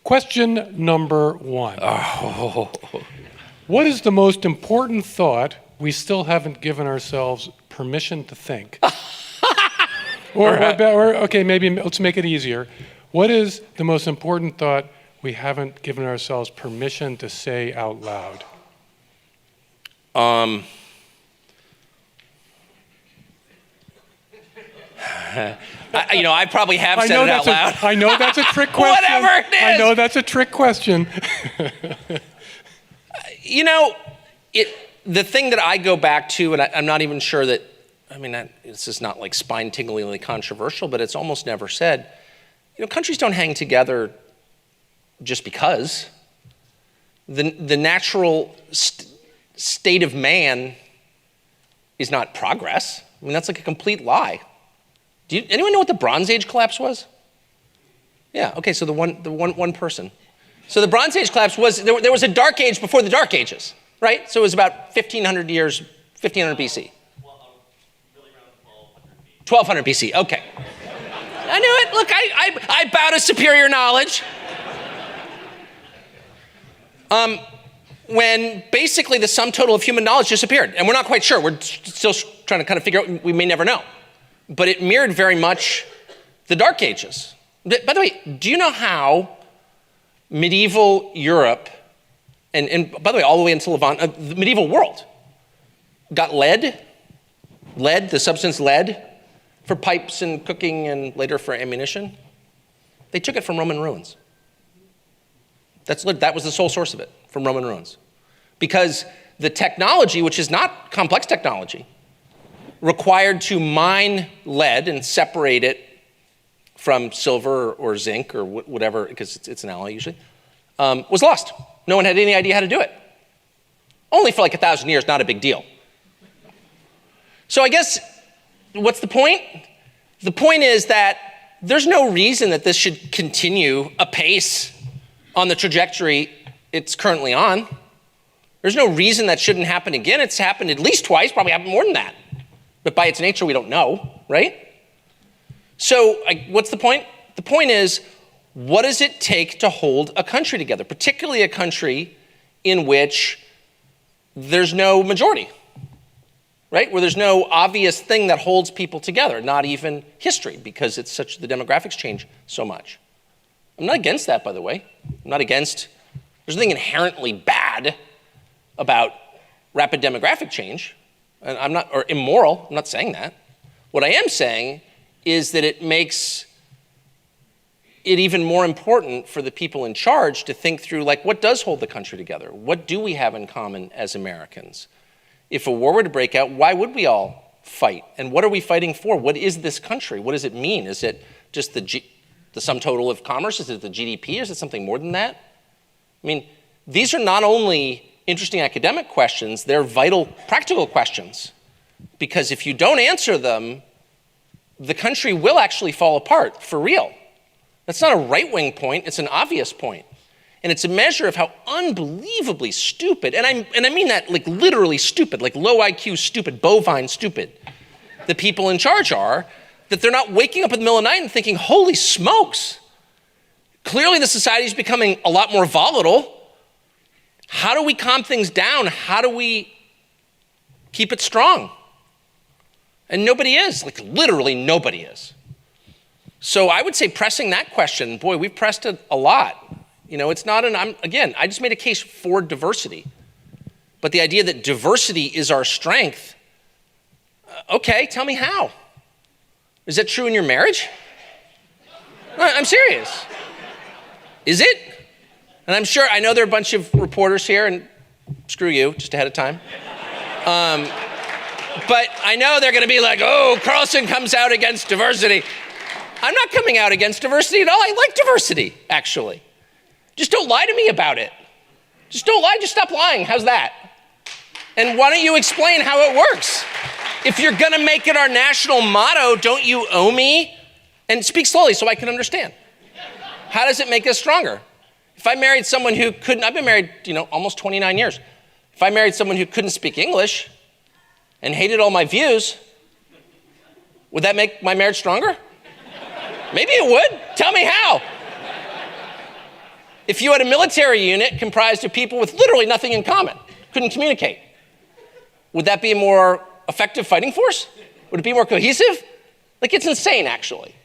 Question number 1. Oh. What is the most important thought we still haven't given ourselves permission to think? Okay, maybe let's make it easier. What is the most important thought we haven't given ourselves permission to say out loud? I probably have said it out loud. I know that's a trick question. Whatever it is. I know that's a trick question. The thing that I go back to, and I'm not even sure that, this is not like spine-tinglingly controversial, but it's almost never said. Countries don't hang together just because. The natural state of man is not progress. That's like a complete lie. Anyone know what the Bronze Age collapse was? Yeah, okay, so the one person. So the Bronze Age collapse was, there was a dark age before the Dark Ages, right? So it was about 1500 BC. Really around 1200 BC, okay. I knew it, look, I bow to superior knowledge. When basically the sum total of human knowledge disappeared, and we're not quite sure, we're still trying to kind of figure out, we may never know. But it mirrored very much the Dark Ages. By the way, do you know how medieval Europe, and by the way, all the way into Levant, the medieval world, got lead, the substance lead, for pipes and cooking and later for ammunition? They took it from Roman ruins. That was the sole source of it, from Roman ruins. Because the technology, which is not complex technology, required to mine lead and separate it from silver or zinc or whatever, because it's an alloy usually, was lost. No one had any idea how to do it. Only for like 1,000 years, not a big deal. So I guess, what's the point? The point is that there's no reason that this should continue apace on the trajectory it's currently on. There's no reason that shouldn't happen again. It's happened at least twice, probably happened more than that. But by its nature, we don't know, right? So what's the point? The point is, what does it take to hold a country together, particularly a country in which there's no majority, right? Where there's no obvious thing that holds people together, not even history, because the demographics change so much. I'm not against that, by the way. I'm not against, there's nothing inherently bad about rapid demographic change. And I'm not, or immoral, I'm not saying that. What I am saying is that it makes it even more important for the people in charge to think through, like, what does hold the country together? What do we have in common as Americans? If a war were to break out, why would we all fight? And what are we fighting for? What is this country? What does it mean? Is it just the sum total of commerce? Is it the GDP? Is it something more than that? These are not only interesting academic questions, they're vital practical questions. Because if you don't answer them, the country will actually fall apart, for real. That's not a right-wing point, it's an obvious point. And it's a measure of how unbelievably stupid, and I mean that like literally stupid, like low IQ stupid, bovine stupid, the people in charge are, that they're not waking up in the middle of the night and thinking, holy smokes, clearly the society is becoming a lot more volatile. How do we calm things down? How do we keep it strong? And nobody is, like literally nobody is. So I would say pressing that question, boy, we've pressed it a lot. It's not I just made a case for diversity. But the idea that diversity is our strength, okay, tell me how. Is that true in your marriage? I'm serious. Is it? And I'm sure, I know there are a bunch of reporters here, and screw you, just ahead of time. But I know they're gonna be like, oh, Carlson comes out against diversity. I'm not coming out against diversity at all. I like diversity, actually. Just don't lie to me about it. Just don't lie, just stop lying. How's that? And why don't you explain how it works? If you're gonna make it our national motto, don't you owe me? And speak slowly so I can understand. How does it make us stronger? If I married someone who couldn't, I've been married, almost 29 years. If I married someone who couldn't speak English and hated all my views, would that make my marriage stronger? Maybe it would. Tell me how. if you had a military unit comprised of people with literally nothing in common, couldn't communicate, would that be a more effective fighting force? Would it be more cohesive? Like, it's insane, actually,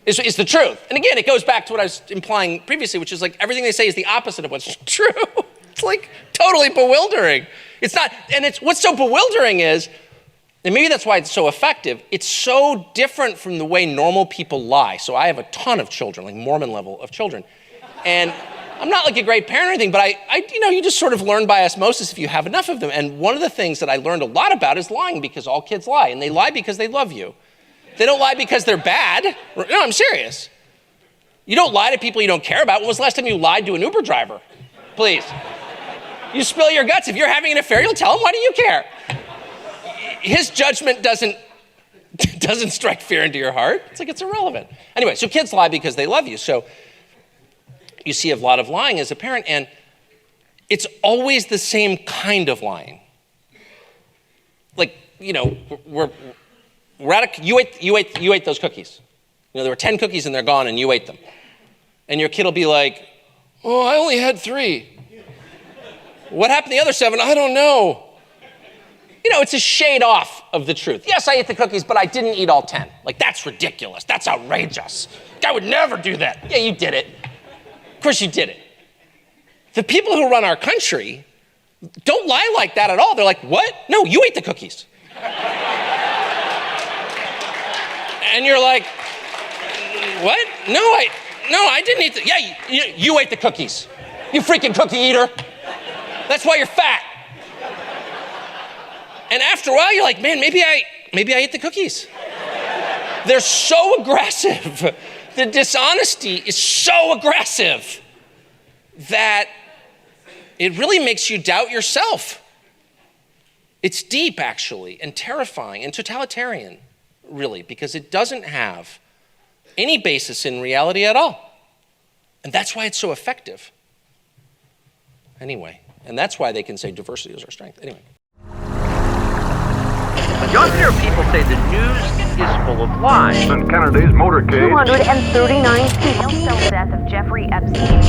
is the truth. And again, it goes back to what I was implying previously, which is like everything they say is the opposite of what's true. It's like totally bewildering. It's not, and it's what's so bewildering is, and maybe that's why it's so effective, it's so different from the way normal people lie. So I have a ton of children, like Mormon level of children. And I'm not like a great parent or anything, but you just sort of learn by osmosis if you have enough of them. And one of the things that I learned a lot about is lying, because all kids lie, and they lie because they love you. They don't lie because they're bad. No, I'm serious. You don't lie to people you don't care about. When was the last time you lied to an Uber driver? Please. You spill your guts. If you're having an affair, you'll tell him, why do you care? His judgment doesn't strike fear into your heart. It's like, it's irrelevant. Anyway, so kids lie because they love you. So you see a lot of lying as a parent, and it's always the same kind of lying. Like, we're at you ate those cookies. There were 10 cookies and they're gone and you ate them. And your kid will be like, oh, I only had 3. What happened to the other 7? I don't know. It's a shade off of the truth. Yes, I ate the cookies, but I didn't eat all 10. Like, that's ridiculous. That's outrageous. I would never do that. Yeah, you did it. Of course you did it. The people who run our country don't lie like that at all. They're like, what? No, you ate the cookies. And you're like, what? No, I didn't eat the, yeah, you ate the cookies. You freaking cookie eater. That's why you're fat. And after a while, you're like, man, maybe I ate the cookies. They're so aggressive. The dishonesty is so aggressive that it really makes you doubt yourself. It's deep, actually, and terrifying and totalitarian, really, because it doesn't have any basis in reality at all. And that's why it's so effective. Anyway, and that's why they can say diversity is our strength. Anyway. You'll hear people say the news is full of lies. In Kennedy's motorcade. 239 people. The death of Jeffrey Epstein.